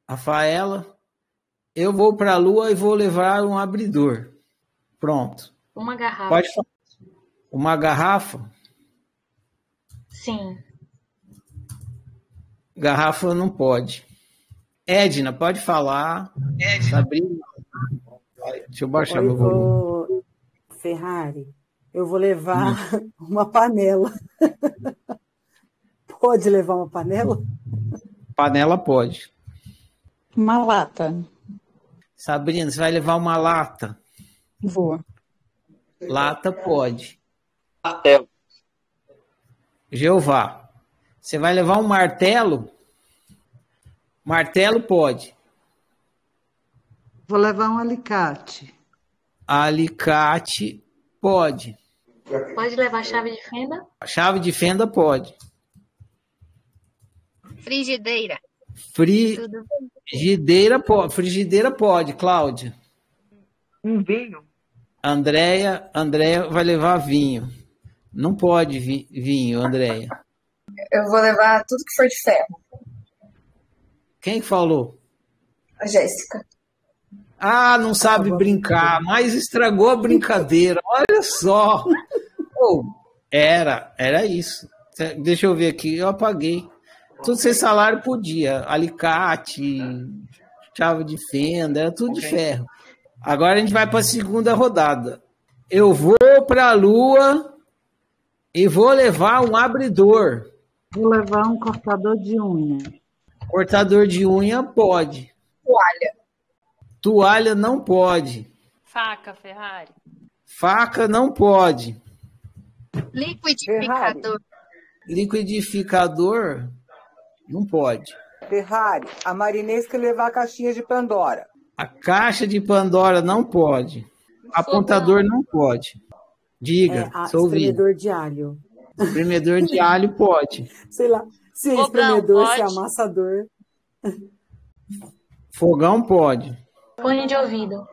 Rafaela, eu vou para a Lua e vou levar um abridor. Pronto. Uma garrafa. Pode falar. Uma garrafa? Sim. Garrafa não pode. Edna, pode falar. Sabrina. Deixa eu baixar meu volume. Ferrari, eu vou levar uma panela. Pode levar uma panela? Panela pode. Uma lata. Sabrina, você vai levar uma lata? Vou. Lata pode. Jeová, você vai levar um martelo? Martelo pode. Vou levar um alicate. Alicate pode. Pode levar chave de fenda? Chave de fenda pode. Frigideira. Frigideira pode. Frigideira pode, Cláudia. Um vinho. Andréia vai levar vinho. Não pode vinho, Andréia. Eu vou levar tudo que for de ferro. Quem falou? A Jéssica. Ah, não sabe brincar, mas estragou a brincadeira. Olha só. Oh, era isso. Deixa eu ver aqui, eu apaguei. Tudo sem salário podia. Alicate, chave de fenda, era tudo de ferro. Agora a gente vai para a segunda rodada. Eu vou para a Lua e vou levar um abridor. Vou levar um cortador de unha. Cortador de unha pode. Toalha. Toalha não pode. Faca, Ferrari. Faca não pode. Liquidificador. Liquidificador não pode. Ferrari, a Marinesca levar a caixinha de Pandora. A caixa de Pandora não pode. Apontador não pode. Diga, sou ouvindo. Espremedor de alho. Espremedor de alho pode. Sei lá, se é espremedor, se é amassador. Fogão pode. Fone de ouvido.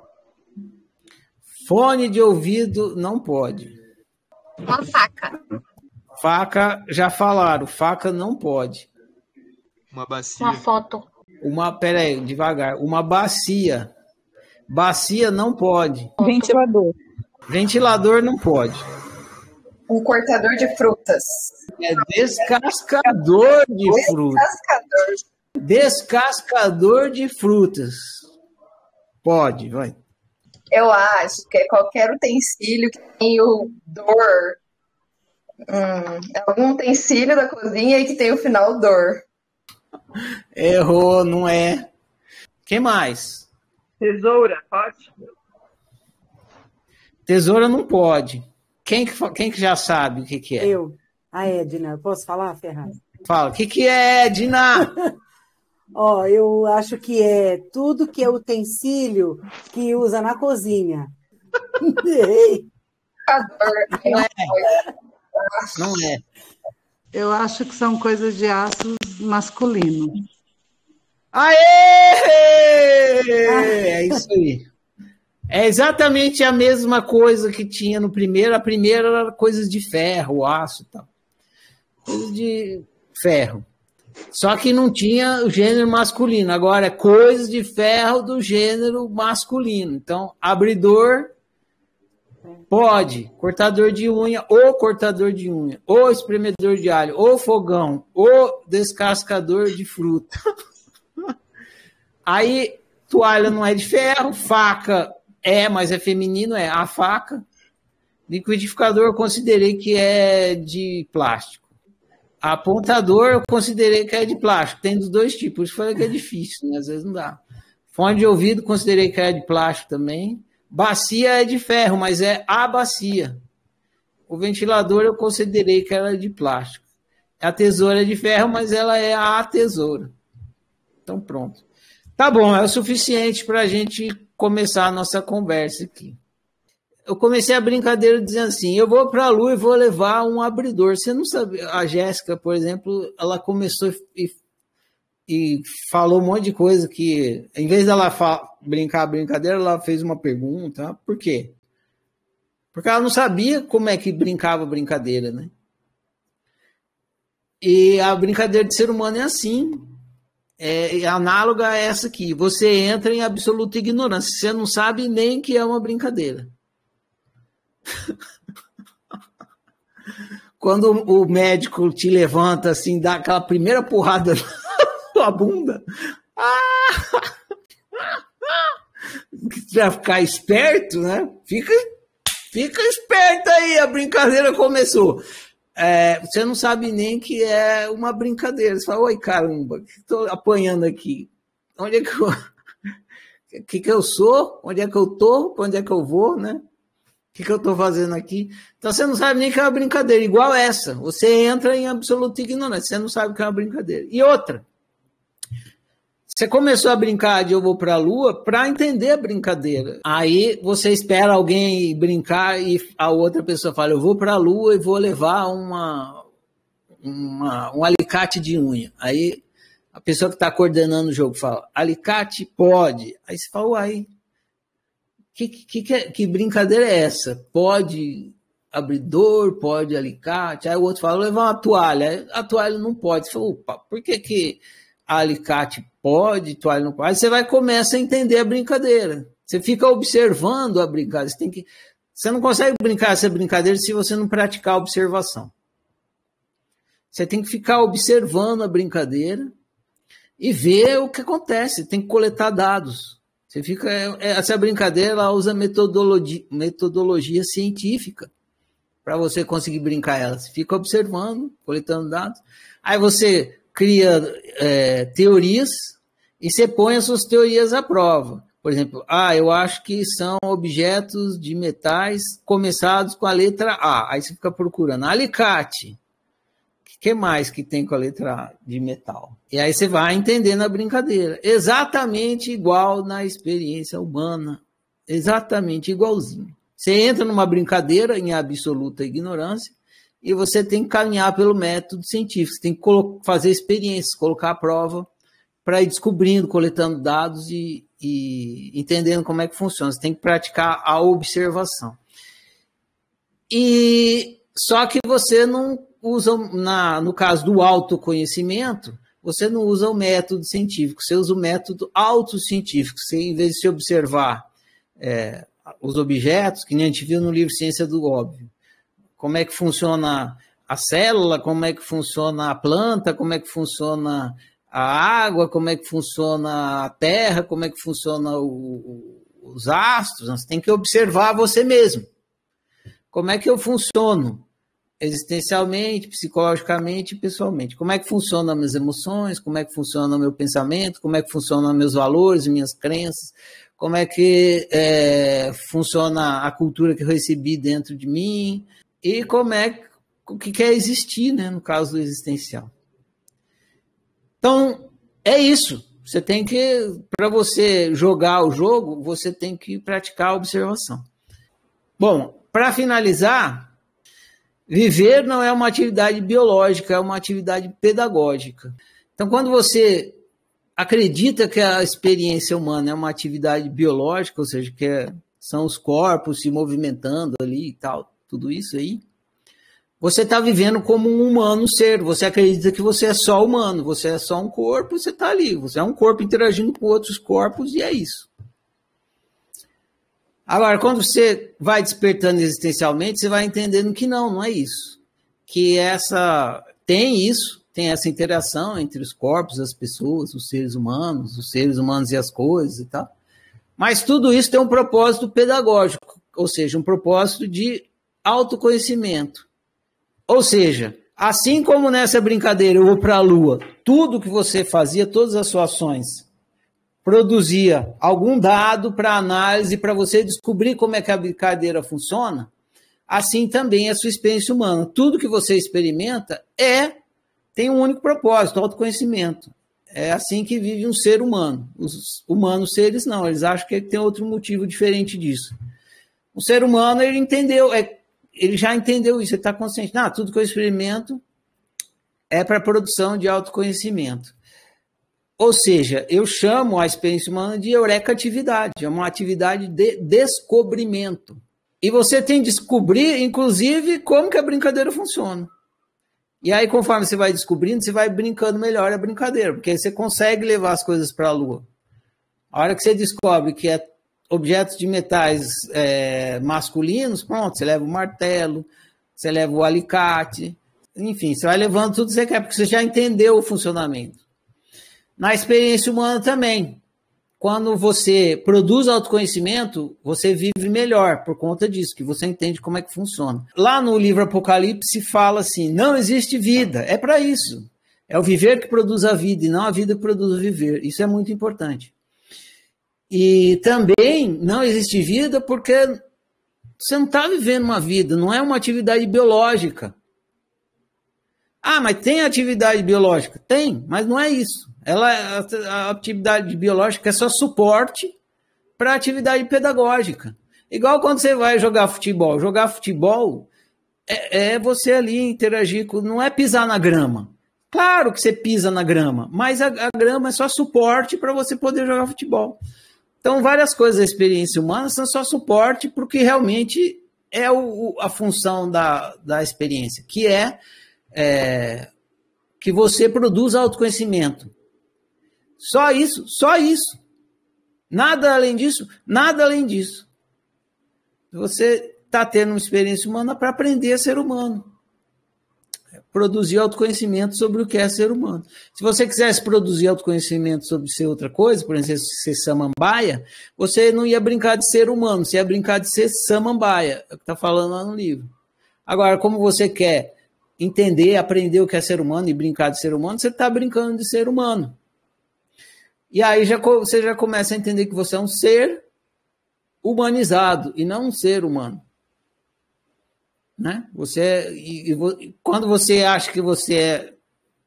Fone de ouvido não pode. Uma faca. Faca, já falaram, faca não pode. Uma bacia. Uma foto. Peraí, devagar. Uma bacia. Bacia não pode. Ventilador. Ventilador não pode. Um cortador de frutas. É descascador de frutas. Descascador de frutas. Pode, vai. Eu acho que é qualquer utensílio que tem o dor. Algum utensílio da cozinha e que tem o final dor. Errou, não é. Quem mais? Tesoura, pode? Tesoura não pode. Quem que já sabe o que é? Eu. A Edna. Posso falar, Ferrari? Fala. O que é, Edna? Eu acho que é tudo que é utensílio que usa na cozinha. Não é. Eu acho que são coisas de aço masculino. Aê! É isso aí. É exatamente a mesma coisa que tinha no primeiro. A primeira era coisas de ferro, aço e tal. Coisa de ferro. Só que não tinha o gênero masculino. Agora é coisas de ferro do gênero masculino. Então, abridor pode. Cortador de unha, ou cortador de unha, ou espremedor de alho, ou fogão, ou descascador de fruta. Aí, toalha não é de ferro, faca mas é feminino, é a faca. Liquidificador eu considerei que é de plástico. Apontador eu considerei que é de plástico. Tem dos dois tipos. Por isso falei que é difícil, né? Às vezes não dá. Fone de ouvido considerei que é de plástico também. Bacia é de ferro, mas é a bacia. O ventilador eu considerei que era de plástico. A tesoura é de ferro, mas ela é a tesoura. Então pronto. Tá bom, é o suficiente para a gente começar a nossa conversa aqui. Eu comecei a brincadeira dizendo assim, eu vou para a Lua e vou levar um abridor. Você não sabe, a Jéssica, por exemplo, ela começou e falou um monte de coisa que, em vez dela brincar a brincadeira, ela fez uma pergunta. Por quê? Porque ela não sabia como é que brincava a brincadeira, né? E a brincadeira de ser humano é assim. é análoga a essa aqui. Você entra em absoluta ignorância. Você não sabe nem que é uma brincadeira. Quando o médico te levanta assim, dá aquela primeira porrada na sua bunda, para ficar esperto, né? Fica esperto aí, a brincadeira começou. Você não sabe nem que é uma brincadeira. Você fala, oi, caramba, que estou apanhando aqui? Onde é que eu sou? Onde é que eu estou? Para onde é que eu vou, né? O que eu estou fazendo aqui? Então você não sabe nem que é uma brincadeira, igual essa. Você entra em absoluta ignorância, você não sabe que é uma brincadeira. E outra, você começou a brincar de eu vou para a Lua para entender a brincadeira. Aí você espera alguém brincar e a outra pessoa fala, eu vou para a Lua e vou levar um alicate de unha. Aí a pessoa que está coordenando o jogo fala, alicate pode. Aí você fala, uai, que brincadeira é essa? Pode abridor, pode alicate. Aí o outro fala, vou levar uma toalha. Aí a toalha não pode. Você fala, opa, por que alicate pode, toalha não pode? Aí você começa a entender a brincadeira. Você fica observando a brincadeira. Você não consegue brincar essa brincadeira se você não praticar a observação. Você tem que ficar observando a brincadeira e ver o que acontece. Tem que coletar dados. Essa brincadeira ela usa metodologia científica para você conseguir brincar ela. Você fica observando, coletando dados. Aí você cria teorias e você põe as suas teorias à prova. Por exemplo, eu acho que são objetos de metais começados com a letra A. Aí você fica procurando alicate. O que mais que tem com a letra A de metal? E aí você vai entendendo a brincadeira. Exatamente igual na experiência humana. Exatamente igualzinho. Você entra numa brincadeira em absoluta ignorância e você tem que caminhar pelo método científico. Você tem que fazer experiências, colocar a prova para ir descobrindo, coletando dados e entendendo como é que funciona. Você tem que praticar a observação. Só que você não usa, no caso do autoconhecimento, você não usa o método científico, você usa o método autocientífico. Você, em vez de se observar os objetos, que nem a gente viu no livro Ciência do Óbvio, como é que funciona a célula, como é que funciona a planta, como é que funciona a água, como é que funciona a terra, como é que funciona os astros, você tem que observar você mesmo. Como é que eu funciono? Existencialmente, psicologicamente e pessoalmente. Como é que funcionam as minhas emoções, como é que funciona o meu pensamento, como é que funcionam meus valores, minhas crenças, como é que funciona a cultura que eu recebi dentro de mim e o que é existir, né, no caso do existencial. Então, é isso. Você tem que, para você jogar o jogo, você tem que praticar a observação. Bom, para finalizar, viver não é uma atividade biológica, é uma atividade pedagógica. Então, quando você acredita que a experiência humana é uma atividade biológica, ou seja, que são os corpos se movimentando ali e tal, tudo isso aí, você está vivendo como um humano ser, você acredita que você é só humano, você é só um corpo, você está ali, você é um corpo interagindo com outros corpos e é isso. Agora, quando você vai despertando existencialmente, você vai entendendo que não é isso. Que tem essa interação entre os corpos, as pessoas, os seres humanos e as coisas e tal. Mas tudo isso tem um propósito pedagógico, ou seja, um propósito de autoconhecimento. Ou seja, assim como nessa brincadeira eu vou para a Lua, tudo que você fazia, todas as suas ações, produzia algum dado para análise, para você descobrir como é que a brincadeira funciona, assim também é a sua experiência humana. Tudo que você experimenta tem um único propósito, autoconhecimento. É assim que vive um ser humano. Os humanos seres não, eles acham que tem outro motivo diferente disso. O ser humano, ele já entendeu isso, ele está consciente. Tudo que eu experimento é para a produção de autoconhecimento. Ou seja, eu chamo a experiência humana de eurecatividade, é uma atividade de descobrimento. E você tem que descobrir, inclusive, como que a brincadeira funciona. E aí, conforme você vai descobrindo, você vai brincando melhor a brincadeira, porque aí você consegue levar as coisas para a Lua. A hora que você descobre que é objetos de metais masculinos, pronto, você leva o martelo, você leva o alicate, enfim, você vai levando tudo que você quer, porque você já entendeu o funcionamento. Na experiência humana também. Quando você produz autoconhecimento, você vive melhor por conta disso, que você entende como é que funciona. Lá no livro Apocalipse fala assim, não existe vida, é para isso. É o viver que produz a vida e não a vida que produz o viver. Isso é muito importante. E também não existe vida porque você não está vivendo uma vida, não é uma atividade biológica. Ah, mas tem atividade biológica? Tem, mas não é isso. A atividade biológica é só suporte para a atividade pedagógica. Igual quando você vai jogar futebol. Jogar futebol é você ali interagir com... Não é pisar na grama. Claro que você pisa na grama, mas a grama é só suporte para você poder jogar futebol. Então, várias coisas da experiência humana são só suporte para o que realmente é a função da experiência, que é que você produz autoconhecimento. Só isso, só isso. Nada além disso, nada além disso. Você está tendo uma experiência humana para aprender a ser humano. Produzir autoconhecimento sobre o que é ser humano. Se você quisesse produzir autoconhecimento sobre ser outra coisa, por exemplo, ser samambaia, você não ia brincar de ser humano, você ia brincar de ser samambaia, é o que está falando lá no livro. Agora, como você quer entender, aprender o que é ser humano e brincar de ser humano, você está brincando de ser humano. E aí você já começa a entender que você é um ser humanizado e não um ser humano. Né? Quando você acha que você é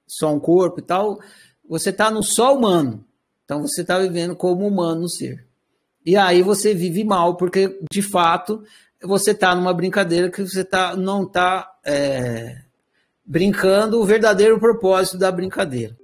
só um corpo e tal, você está no só humano. Então você está vivendo como humano no ser. E aí você vive mal, porque de fato você está numa brincadeira que você não está brincando o verdadeiro propósito da brincadeira.